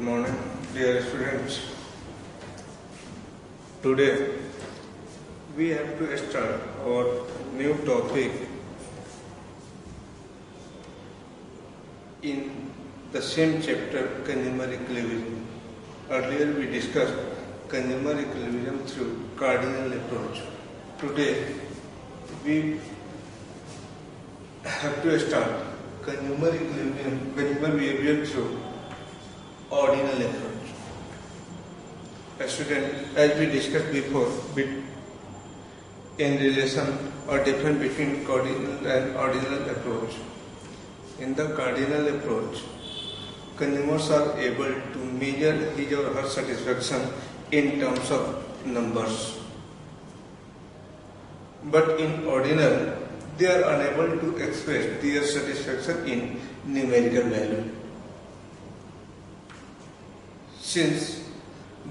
morning, dear students. Today we have to start our new topic in the same chapter, consumer equilibrium. Earlier we discussed consumer equilibrium through cardinal approach. Today we have to start consumer behavior through ordinal approach. Student, as we discussed before, in relation or difference between cardinal and ordinal approach. In the cardinal approach, consumers are able to measure his or her satisfaction in terms of numbers. But in ordinal, they are unable to express their satisfaction in numerical value. Since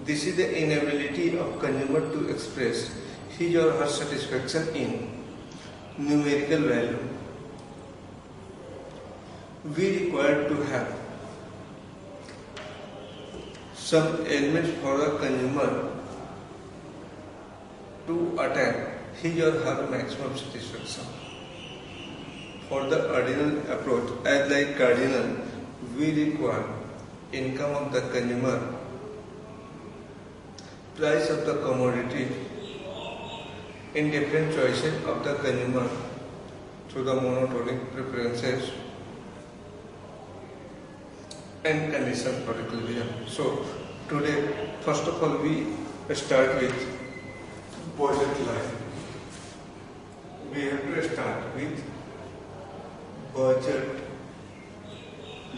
this is the inability of consumer to express his or her satisfaction in numerical value, we require to have some elements for the consumer to attain his or her maximum satisfaction. For the ordinal approach, as like cardinal, we require income of the consumer, price of the commodity, indifferent choices of the consumer through the monotonic preferences, and conditions for equilibrium. So today, first of all, we start with budget line. We have to start with budget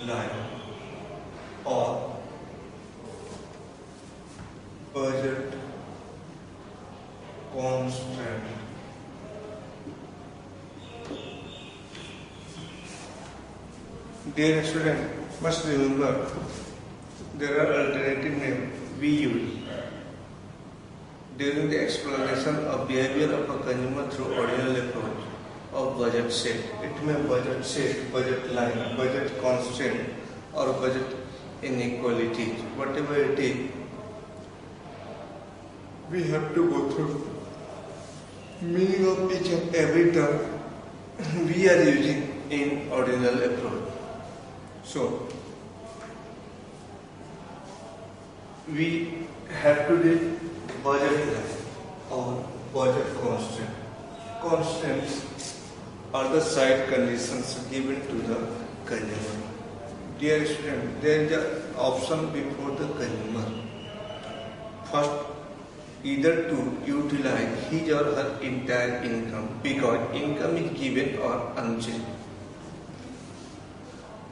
line or budget constraint. Dear student, must remember there are alternative names we use during the explanation of behavior of a consumer through ordinal approach of budget set. It may budget set, budget line, budget constraint or budget inequality. Whatever it is, we have to go through meaning of each and every term we are using in ordinal approach. So we have to do budget line or budget constraint. Constraints are the side conditions given to the consumer. Dear student, there is an option before the consumer. First, either to utilize his or her entire income because income is given or unchanged.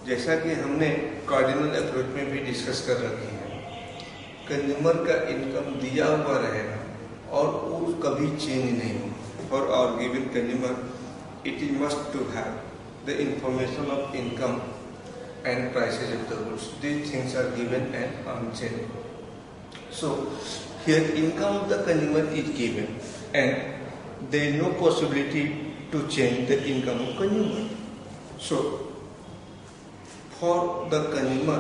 जैसा कि हमने cardinal approach में भी discuss कर रखी है, consumer का income दिया हुआ रहेगा और वो कभी चेंज नहीं होगा. For our given consumer, it is must to have the information of income and prices of the goods. These things are given and unchanged. So here income of the consumer is given and there is no possibility to change the income of consumer. So for the consumer,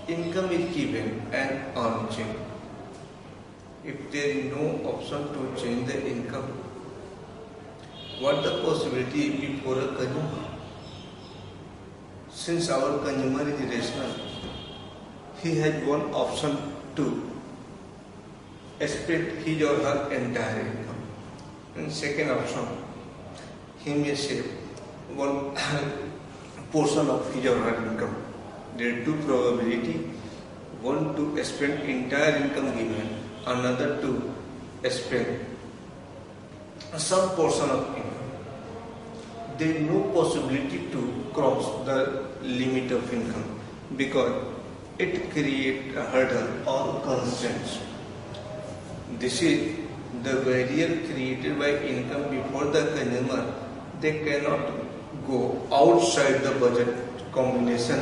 income is given and unchanged. If there is no option to change the income, what the possibility before a consumer? Since our consumer is rational, he has one option to spend his or her entire income. And second option, he may save one portion of his or her income. There are two probability: one to spend entire income given, another to spend some portion of income. There is no possibility to cross the limit of income because it creates a hurdle or constraints. This is the barrier created by income before the consumer. They cannot go outside the budget combination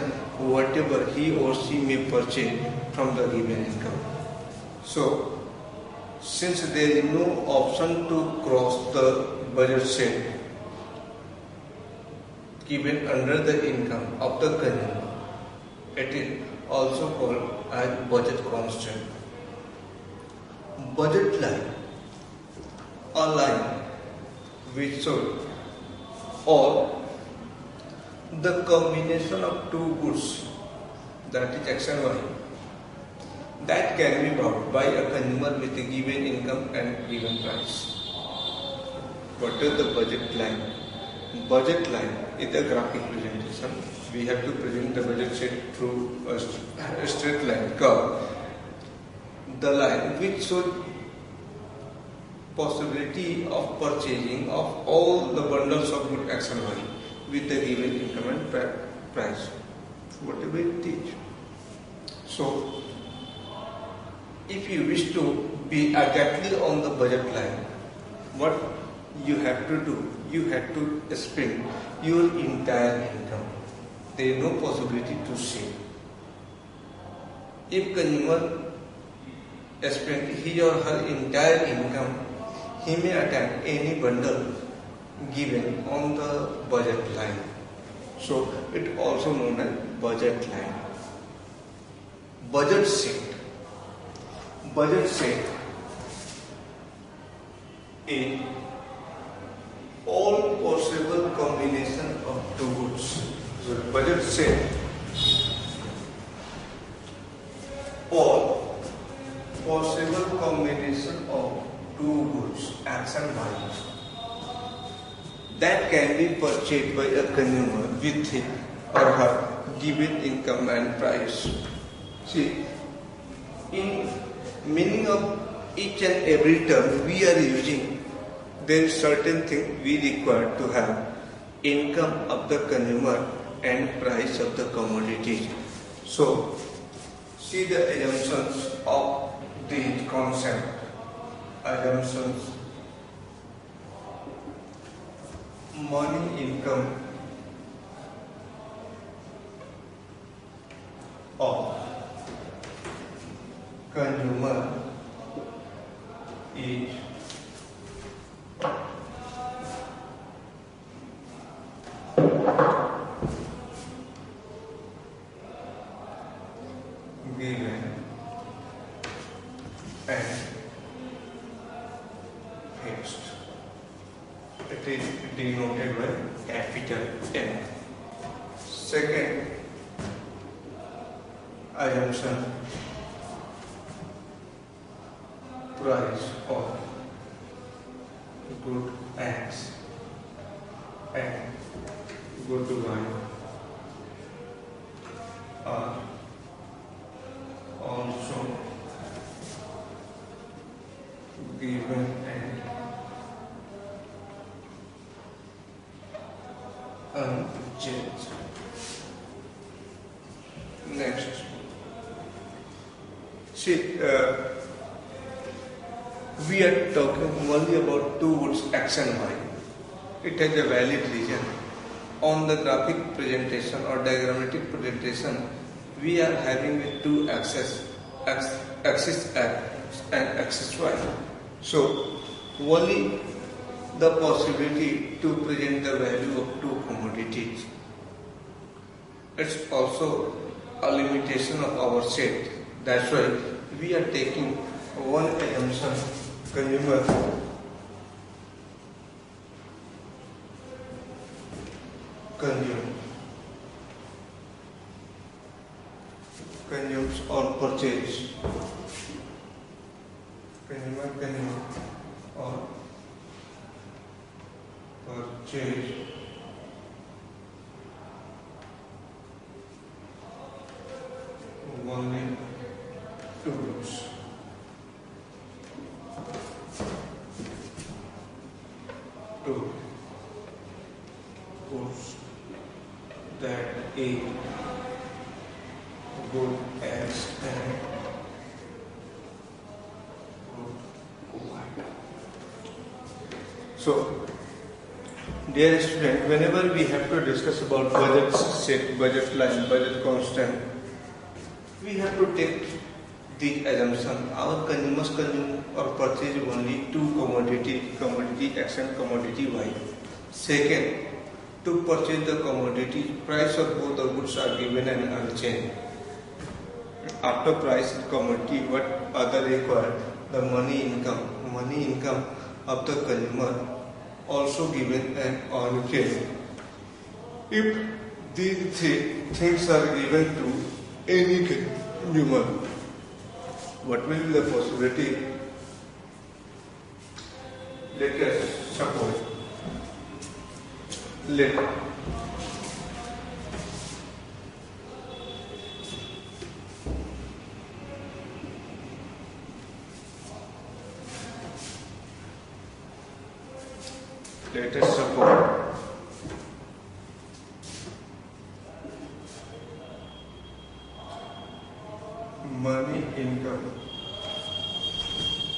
whatever he or she may purchase from the given income. So since there is no option to cross the budget set given under the income of the consumer, it is also called as budget constant. Budget line, a line which shows or the combination of two goods, that is X and Y, that can be bought by a consumer with a given income and given price. What is the budget line? Budget line is a graphic presentation. We have to present the budget sheet through a straight line curve. The line which shows possibility of purchasing of all the bundles of good X and Y with the given income and price, whatever it is. So, if you wish to be exactly on the budget line, what you have to do, you have to spend your entire income. There is no possibility to save. If consumer spend his or her entire income, he may attempt any bundle given on the budget line. So it also known as budget line. Budget sheet. Budget sheet is all possible combination of two goods. So budget sheet all possible combination of two goods X and Y that can be purchased by a consumer with his or her given income and price. See, in meaning of each and every term we are using, there is certain thing we require to have: income of the consumer and price of the commodity. So, see the assumptions of the concept. Assumptions: money income of consumer is given and fixed. It is denoted by capital M. Second assumption: price of good X and good Y are also given and unchanged. Next, see, we are talking only about two goods X and Y. It has a valid reason. On the graphic presentation or diagrammatic presentation, we are having two axes, axis X and axis Y. So, only the possibility to present the value of two commodities. It's also a limitation of our set. That's why we are taking one assumption: consumer consumes or purchase. Consumer or purchase only two goods. Two goods that A good X and good Y. So, dear student, whenever we have to discuss about budget set, budget line, budget constant, we have to take the assumption our consumers consume or purchase only two commodity X and commodity Y. Second, to purchase the commodity, price of both the goods are given and unchanged. after price commodity, what other required? The money income of the consumer also given and on case. If these three things are given to any consumer, what will be the possibility? Let us suppose, let us suppose money income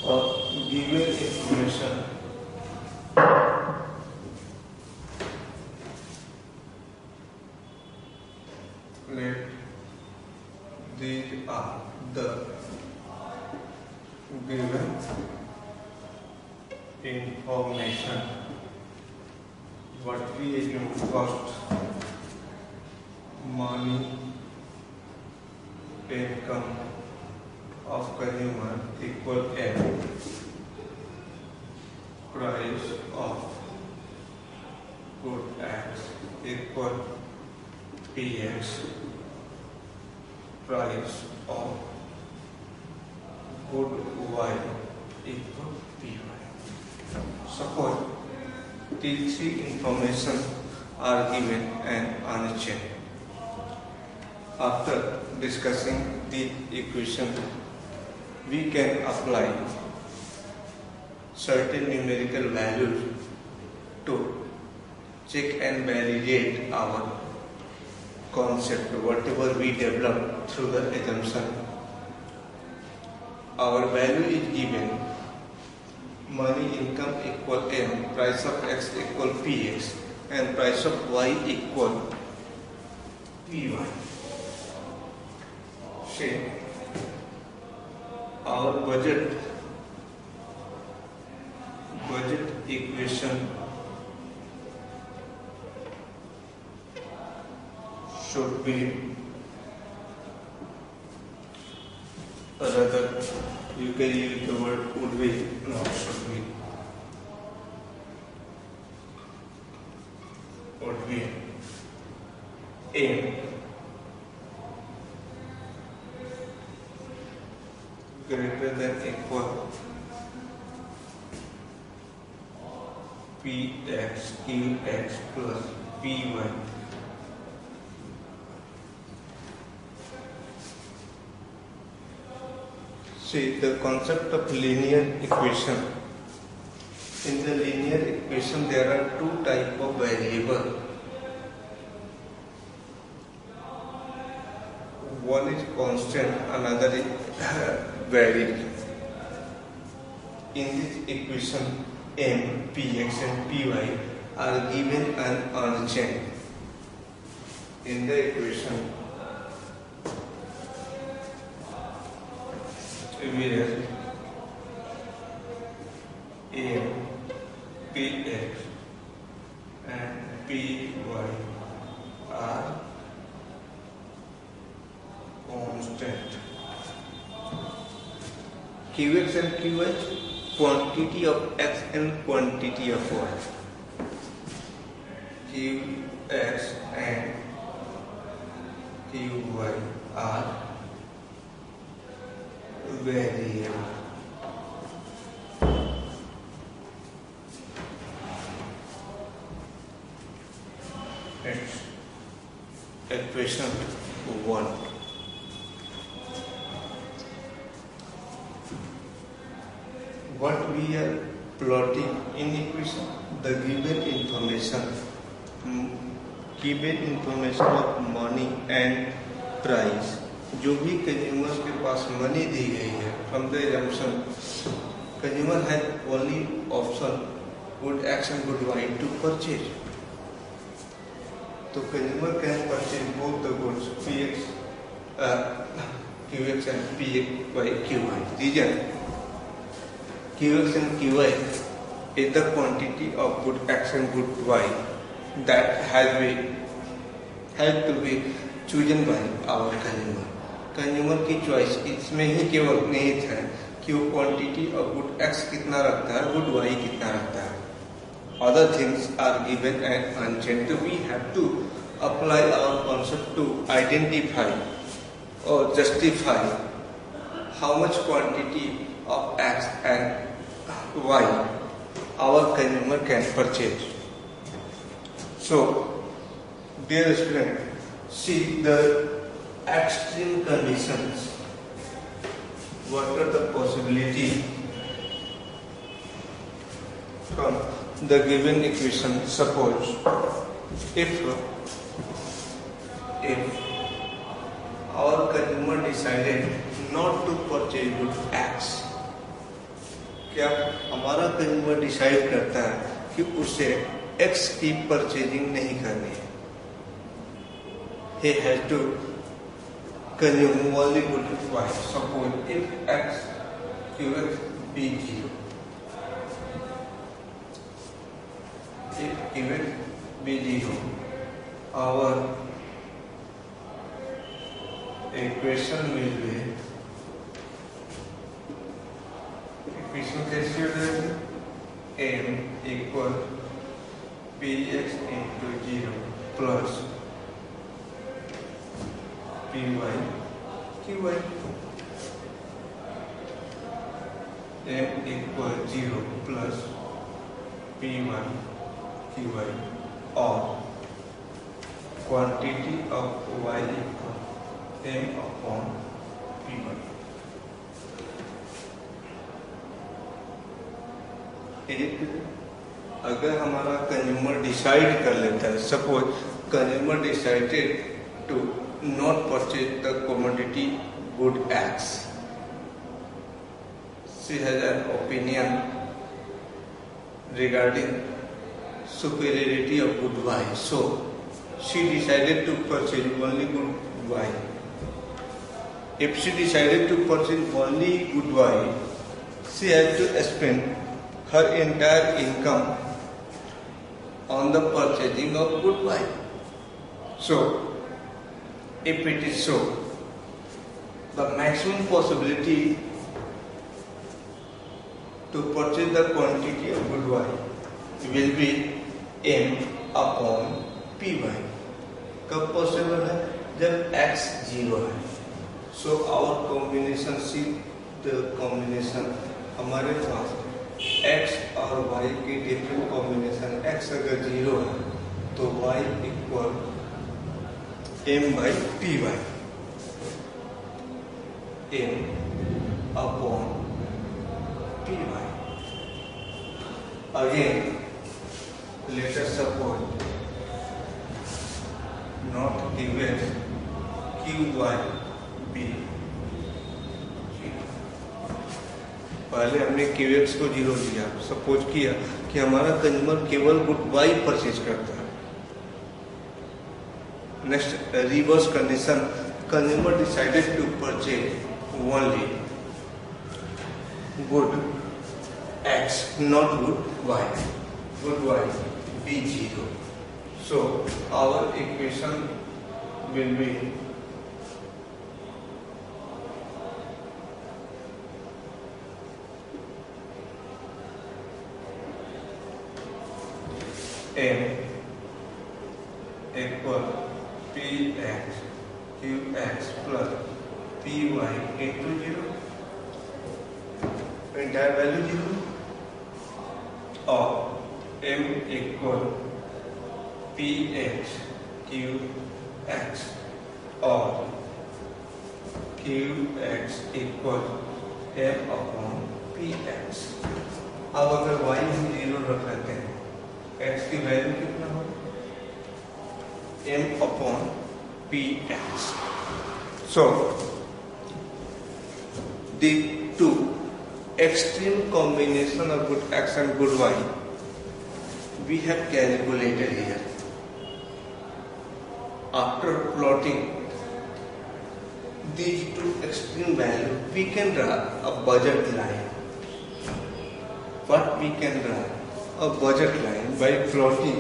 or given information let these are the given information. What we assume cost, money income of consumer equal M, price of good X equal PX, price of good Y equal PY. Suppose these three information are given and unchanged. After discussing the equation, we can apply certain numerical values to check and validate our concept, whatever we develop through the assumption. Our value is given money income equal M, price of X equal PX, and price of Y equal PY. Say our budget equation should be, rather you can use the word would be, not should be, would be M greater than equal Px Qx plus Py. See the concept of linear equation. In the linear equation there are two types of variable. One is constant, another is varied. In this equation, M, Px and Py are given and unchanged. In the equation, where M, Px and Py are constant. Qx and Qy, quantity of X and quantity of Y. Qx and Qy are variable. Next, equation 1. What we are plotting in equation, the given information of money and price. जो भी consumer के पास money दी गई है, from the assumption consumer had only option good X and good Y to purchase. तो consumer can purchase both the goods Px, Qx and Py, Qy. Reason Qx and Qy is the quantity of good X and good Y that has to be chosen by our consumer. Consumer की choice इसमें ही केवल निहित है कि वो quantity of good x कितना रखता है, गुड वाई कितना रखता है. Other things are given and unchanged. We have to apply our concept to identify or justify how much quantity of X and Y our consumer can purchase. So, dear student, see the extreme conditions. What are the possibility from the given equation? Suppose if our consumer decided not to purchase good X, क्या हमारा consumer decide करता है कि उसे X की purchasing नहीं करनी है. He has to consume only good Y. Suppose if X QX be 0, if QX be 0, our equation will be equation कैसे हो जाएगी? M equal Px into 0 plus Py Qy. M equal 0 plus Py Qy or quantity of Y equal M upon Py. अगर हमारा consumer decide कर लेता है, suppose consumer decided to not purchase the commodity good X, she has an opinion regarding superiority of good Y, so she decided to purchase only good Y. If she decided to purchase only good Y, she has to spend her entire income on the purchasing of good Y. So, if it is so, the maximum possibility to purchase the quantity of good Y will be M upon Py. कब possible है? जब X 0 है. So our combination, see the combination, हमारे पास X और Y की different combination. X अगर 0 है तो Y equal M by Py, M upon Py. Again, let us suppose not given Qy be 0. पहले हमने QX को 0 दिया, सपोज किया कि हमारा कंज्यूमर केवल गुड Y परचेज करता है. Next reverse condition, consumer decided to purchase only good X, not good Y. Good Y be 0. So our equation will be M equal Px Qx plus Py into 0, entire value 0, or M equal Px Qx or Qx equal M upon Px. अब अगर y हम 0 रख लेते हैं, x की value कितना होगा? M upon Px. So the two extreme combination of good X and good Y we have calculated here. After plotting these two extreme values, we can draw a budget line. What we can draw? A budget line by plotting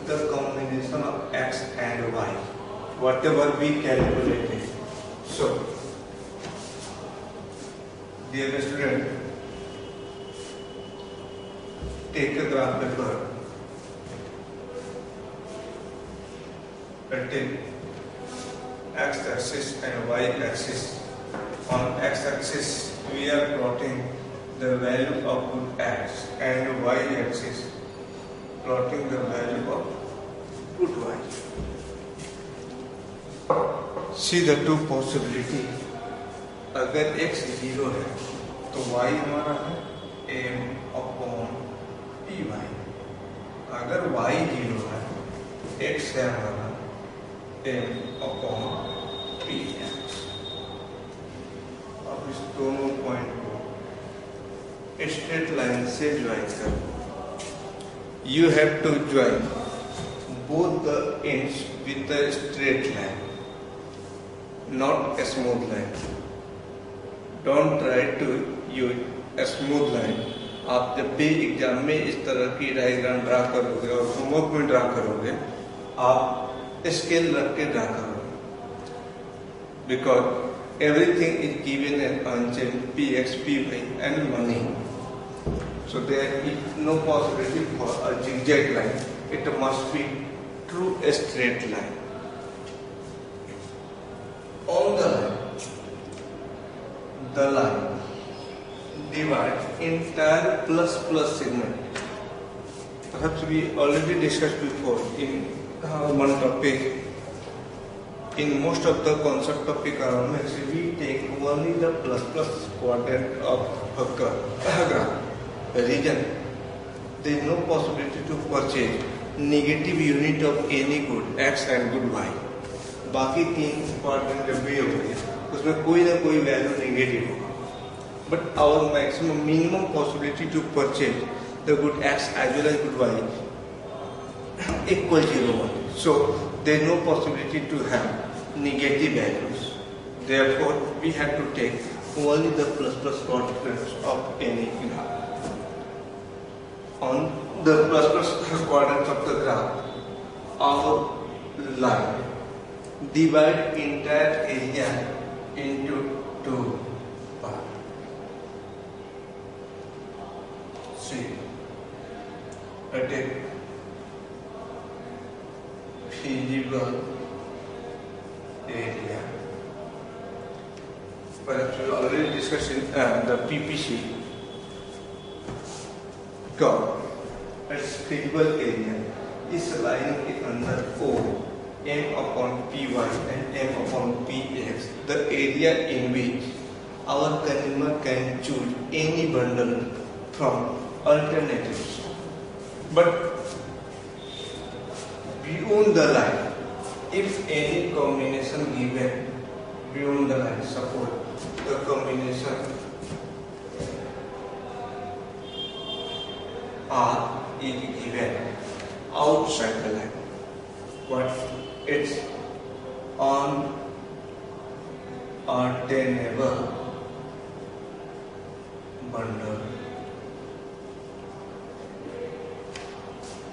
the combination of X and Y, whatever we calculated. So Dear student, take a graph paper and take x-axis and y-axis. On x-axis we are plotting the value of good x, and y-axis plotting the value of good y. See the two possibility. अगर x 0 है तो y हमारा है m upon py. अगर y 0 है, x है हमारा m upon px. अब इस दोनों पॉइंट को स्ट्रेट लाइन से ज्वाइन करो. You have to join both the ends with a straight line, not a smooth line. Don't try to use a smooth line. आप जब भी एग्जाम में इस तरह की डायग्राम ड्रा करोगे और होमवर्क में ड्रा करोगे, आप स्केल रख के ड्रा करोगे. Because everything is given an unchanged px, py and money. So there is no possibility for a zigzag line. It must be true a straight line. On the line divides entire plus segment. Perhaps we already discussed before in one topic. In most of the concept of economics, we take only the plus quadrant of a graph. The reason there is no possibility to purchase negative unit of any good x and good y. बाकी तीन quadrant जब भी होंगे उसमें कोई ना कोई value negative होगा. But our maximum minimum possibility to purchase the good x as well as good y equal 0 1. So there is no possibility to have negative values. Therefore we have to take only the plus quadrants of any graph. On the plus quadrants of the graph, our line divide entire area into two parts. See, I take feasible area. Perhaps we already discussed in the PPC. Its feasible area इस line के अंदर O m upon py and m upon px, the area in which our consumer can choose any bundle from alternatives. But beyond the line, if any combination given beyond the line, suppose the combination R is given outside the line, but it's on attainable bundle.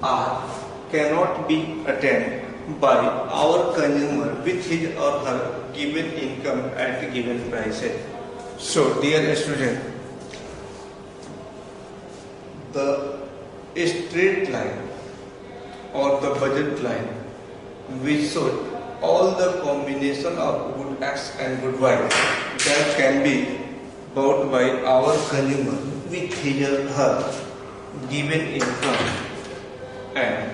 R cannot be attained by our consumer with his or her given income at given prices. So, dear student, the straight line or the budget line which shows all the combination of good x and good y that can be bought by our consumer with his or her given income and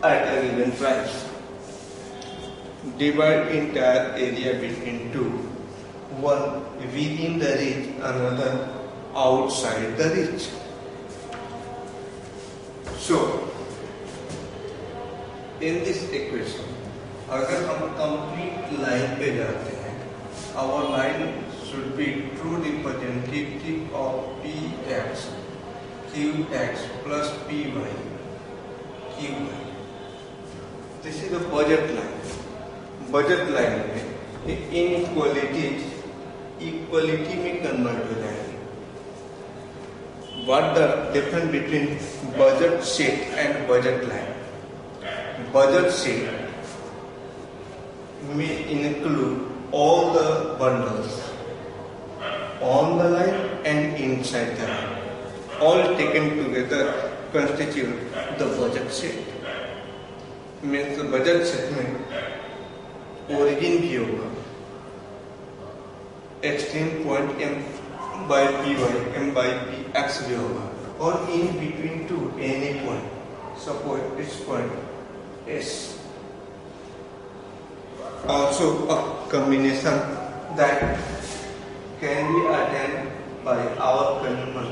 at a given price. Divide entire area between two, one within the reach, another outside the reach. So, in this equation, अगर हम complete line पे जाते हैं, our line should be true representative of px, qx plus py, qy. This is the budget line. Budget line में inequalities equality में convert हो जाएंगे. What the difference between budget sheet and budget line? Budget sheet may include all the bundles on the line inside the line. All taken together constitute the budget sheet. Means the budget sheet में origin भी होगा, extreme point m by py, m by px भी होगा, और in between to any point. Suppose this point S. Also a combination that can be attained by our consumer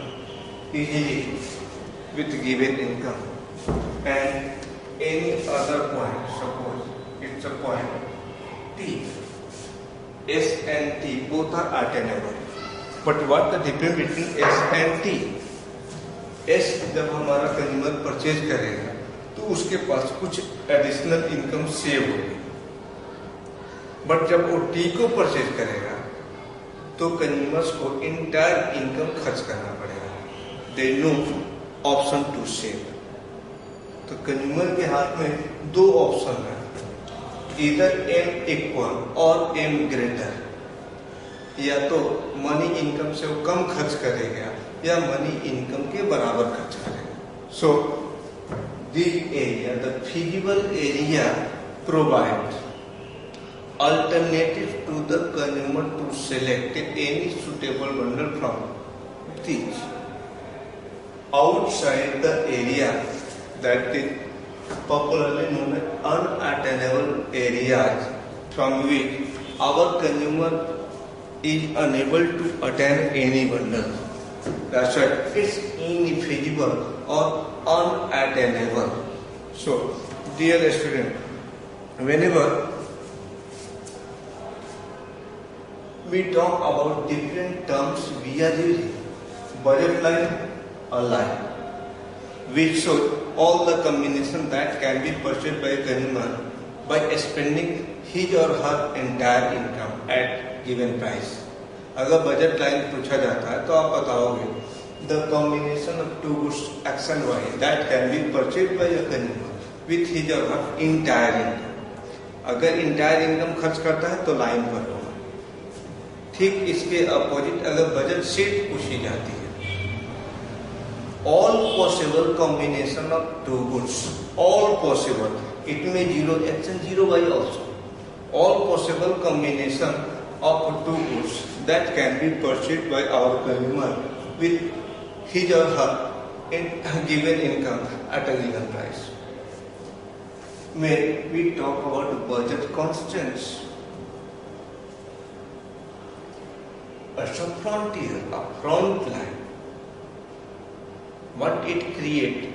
easily with given income, and any other point, suppose it's a point T. S and T both are attainable. But what the difference between S and T? S जब हमारा consumer purchase करेगा तो उसके पास कुछ additional income save होगी, but जब वो T को परचेज करेगा तो कंज्यूमर्स को इंटायर इनकम खर्च करना पड़ेगा. They no option to save. तो कंज्यूमर के हाथ में दो ऑप्शन है, इधर एम इक्वल और एम ग्रेटर. या तो मनी इनकम से वो कम खर्च करेगा या मनी इनकम के बराबर खर्च करेगा. So the area, the feasible area provide alternative to the consumer to select any suitable bundle from these. Outside the area that is popularly known as unattainable areas from which our consumer is unable to attain any bundle. That's right, it's infeasible or unattainable. So, dear student, whenever we talk about different terms we are using, budget line, a line, which show all the combination that can be purchased by a consumer by spending his or her entire income at given price. अगर budget line पूछा जाता है तो आप बताओगे the combination of two goods X and Y that can be purchased by a consumer with his or her entire income. अगर entire income खर्च करता है तो लाइन पर होगा. ठीक इसके अपोजिट अगर बजट शीट पूछी जाती है, all possible combination of two goods, all possible, it may 0x and 0y also, all possible combination of two goods that can be purchased by our consumer with his or her given income at a given price. When we talk about budget constraints, it's a frontier, a front line. What it creates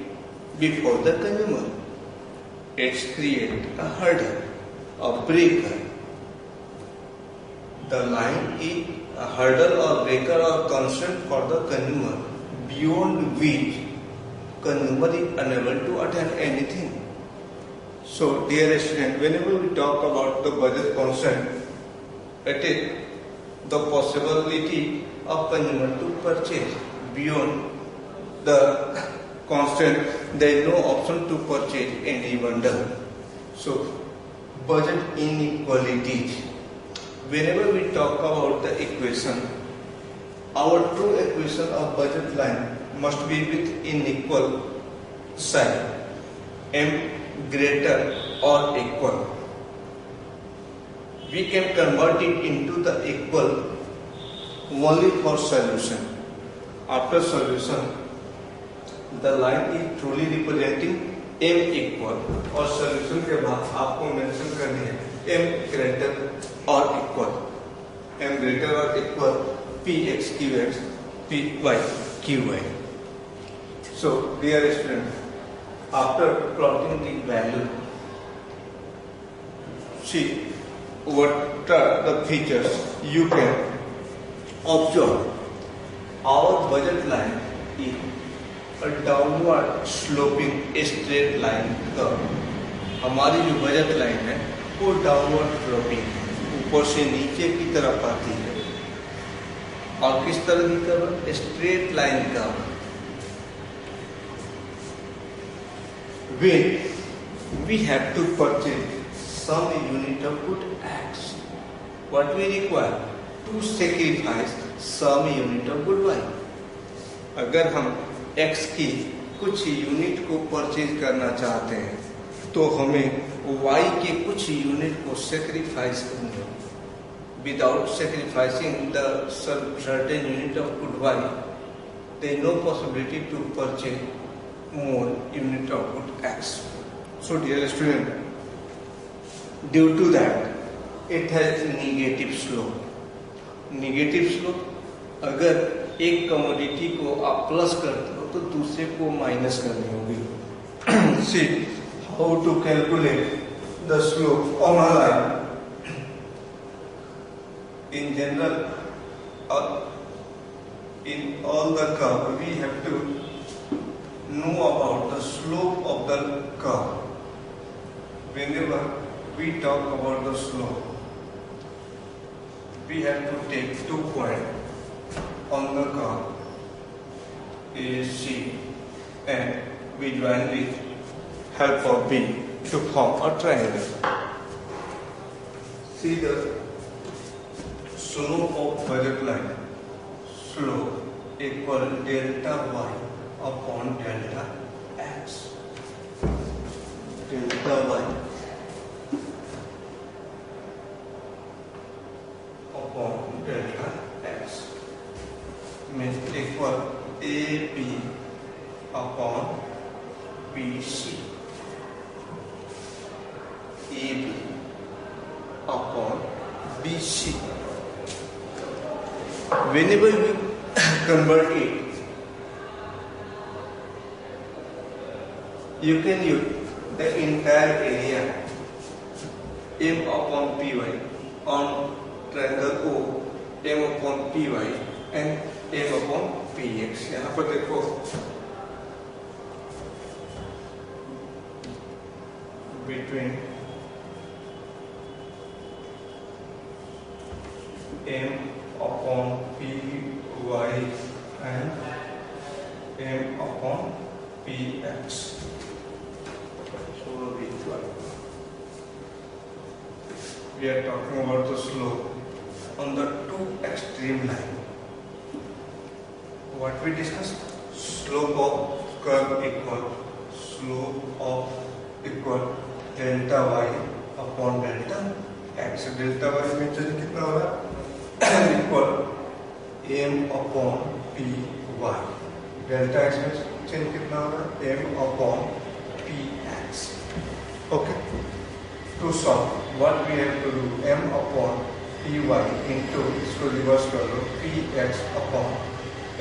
before the consumer? It creates a hurdle, a breaker. The line is a hurdle or breaker or constraint for the consumer beyond which consumer is unable to attain anything. So, dear student, whenever we talk about the budget constraint, it is the possibility of consumer to purchase beyond the constant. There is no option to purchase any bundle. So, budget inequalities. Whenever we talk about the equation, our true equation of budget line must be with unequal sign, m greater or equal. We can convert it into the equal only for solution. After solution, the line is truly representing m equal, और solution के बाद आपको mention करनी है m greater or equal, m greater or equal px qx py qy. So, dear student, after plotting the value, see what are the features you can observe. Our budget line is a downward sloping straight line curve. हमारी जो budget line है वो downward sloping है, ऊपर से नीचे की तरफ आती है. और किस तरह की curve? Straight line curve. When we have to purchase some unit of good X, what we require? To sacrifice some unit of good Y. अगर हम x की कुछ यूनिट को परचेज करना चाहते हैं तो हमें y के कुछ यूनिट को सेक्रीफाइस करनी होगी। Without sacrificing the certain unit of good y, there is no possibility to purchase more unit of good x. So dear student, due to that it has negative slope. Negative slope, अगर एक commodity को आप plus करते हो तो दूसरे को minus करनी होगी। See how to calculate the slope on a line. In general, in all the curve we have to know about the slope of the curve. Whenever we talk about the slope, we have to take 2 points on the curve A, C, and we join with help of B to form a triangle. See the slope of budget line. Slope equal delta y upon delta x. Delta y upon delta x means equal AB upon BC. AB upon BC. Whenever we convert it, you can use the entire area M upon Py on triangle O, M upon Py and M upon Px. यहाँ पर देखो between M upon Py and M upon Px. So we are talking about the slope on the two extreme line. What we discussed? Slope of curve equal slope of equal delta y upon delta x. Delta y में चलिए कितना हो रहा है? Equal m upon py. Delta x में चलिए कितना हो रहा है? m upon px. Okay. To solve, what we have to do? M upon py into इसको रिवर्स कर लो px upon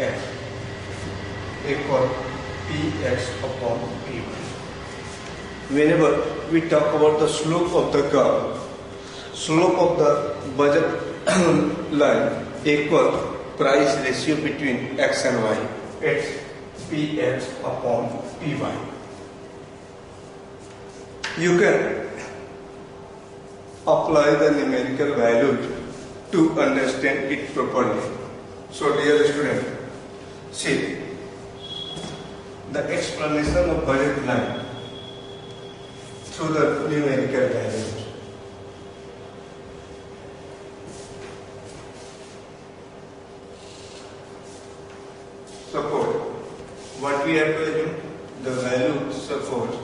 x equal px upon py. Whenever we talk about the slope of the curve, slope of the budget line equal price ratio between x and y. It's px upon py. You can apply the numerical value to understand it properly. So dear student, see the explanation of budget line through the numerical values. Suppose what we have to assume, the value suppose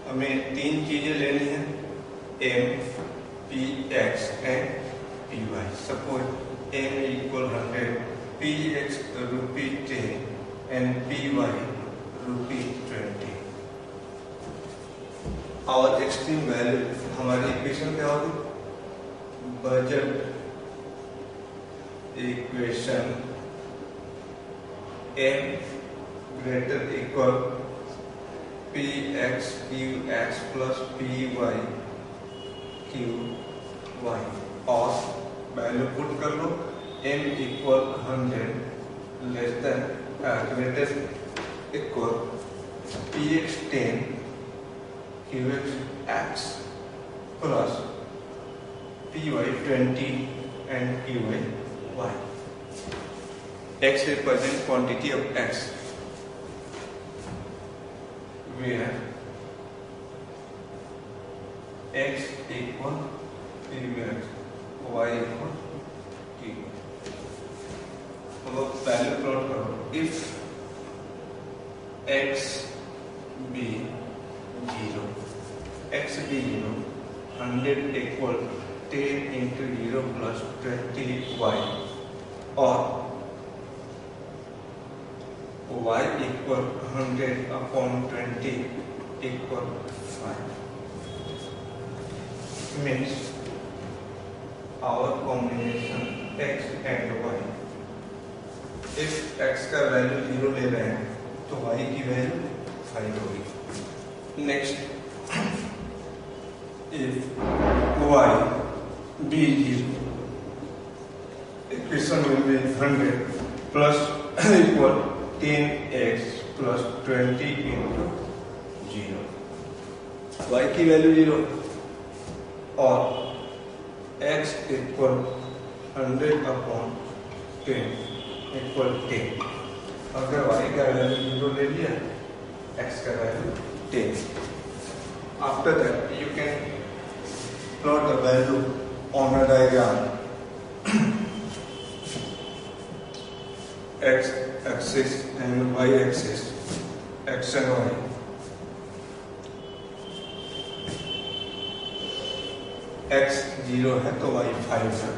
हमें तीन चीजें लेनी है, m, p, x and py. Suppose m equal 100, px ₹10 and py ₹20. Our extreme value, हमारी equation क्या होगी? Budget equation m greater equal px qx plus py qy और value put कर लो m equal 100 less than greater equal px 10 qx x plus py 20 and qy y. X represents quantity of x. Where x equal px, y equal q. अब value plot करो. If x be 0, x be 0, 100 equal 10 into 0 plus 20y, or y equal 100 upon 20 equal 5. Means our combination x and y. If x का value 0 ले रहे हैं तो y की value 5 होगी. Next, if y be 0, equation will be 100 plus equal 10x plus 20 into 0. y की value 0 और x equal 100 upon 10 equal 10. अगर y का वैल्यू 0 ले लिया, x का value 10. After that, you can plot the value on a diagram. X axis and y axis, x and y. x 0 है तो y 5 है.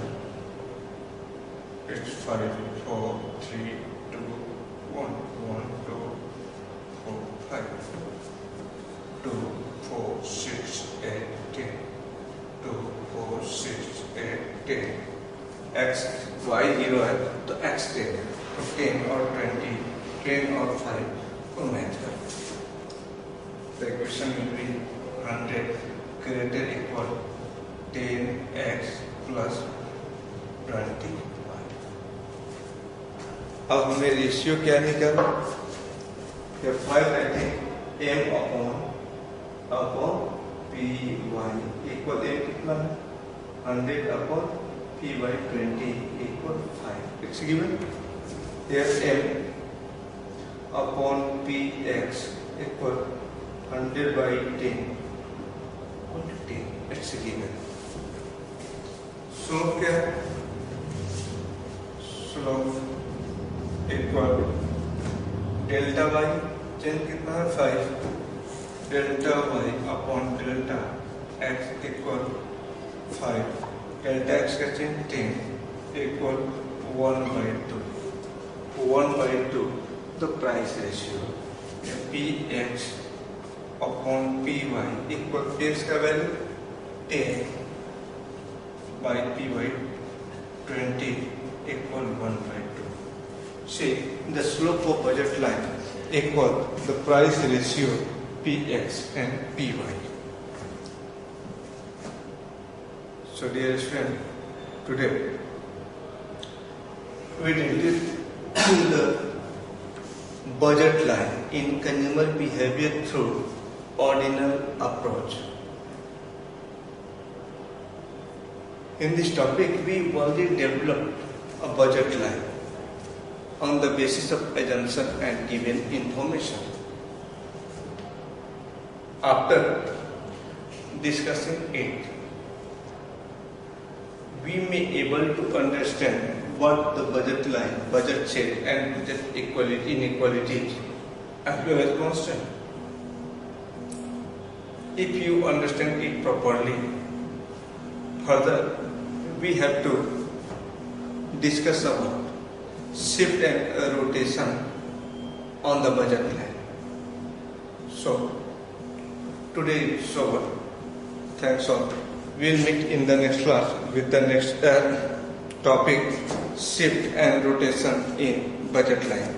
It's 5, 4, 3, 2, 1, 1, 2, 4, 5, 2, 4, 6, 8, 10, 2, 4, 6, 8, 10. x y 0 है तो x 10 है, तो 10 और 20, 10 और 5 को मैच कर. The equation will be 100 greater equal 10x plus 20. अब हमें रेशियो क्या निकालना? Five writing m upon P Y equal m कितना है? 100 upon P Y 20 equal 5. It's given. Here m upon P X equal 100 by 10 equal to 10. It's given. So क्या? Slope equal delta y, change कितना है? 5. Delta y upon delta x equal 5. Delta x का change 10 equal 1/2. 1/2 the price ratio. P x upon P Y equal x का value 10 by p Y 20 equal 1/2. See, the slope of budget line equal the price ratio px and py. So dear student, today we did the budget line in consumer behavior through ordinal approach. In this topic, we already developed a budget line on the basis of assumption and given information. After discussing it, we may able to understand what the budget line, budget check and budget equality, inequalities as well as constant. If you understand it properly, further we have to discuss about shift and rotation on the budget line. So today is over. Thanks all. We'll meet in the next class with the next topic, shift and rotation in budget line.